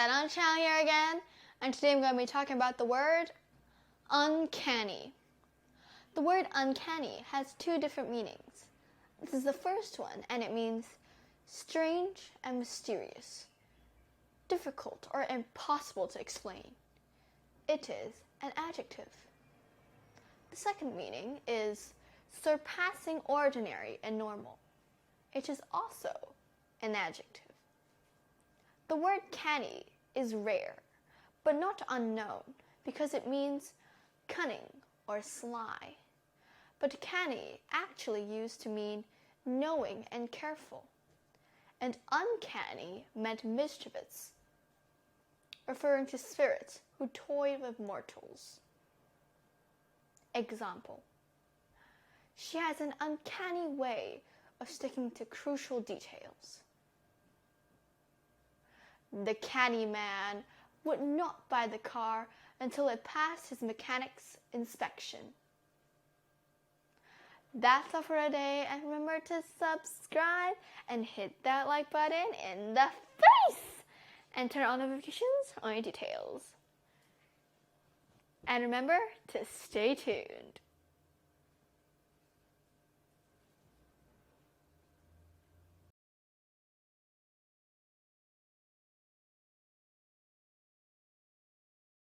Uncanny channel here again, and today I'm going to be talking about the word uncanny. The word uncanny has two different meanings. This is the first one, and it means strange and mysterious, difficult or impossible to explain. It is an adjective. The second meaning is surpassing ordinary and normal. It is also an adjective. The word canny is rare, but not unknown, because it means cunning or sly. But canny actually used to mean knowing and careful, and uncanny meant mischievous, referring to spirits who toy with mortals. Example: she has an uncanny way of sticking to crucial details. The canny man would not buy the car until it passed his mechanic's inspection. That's all for today, and remember to subscribe and hit that like button in the face and turn on notifications on your details. And remember to stay tuned.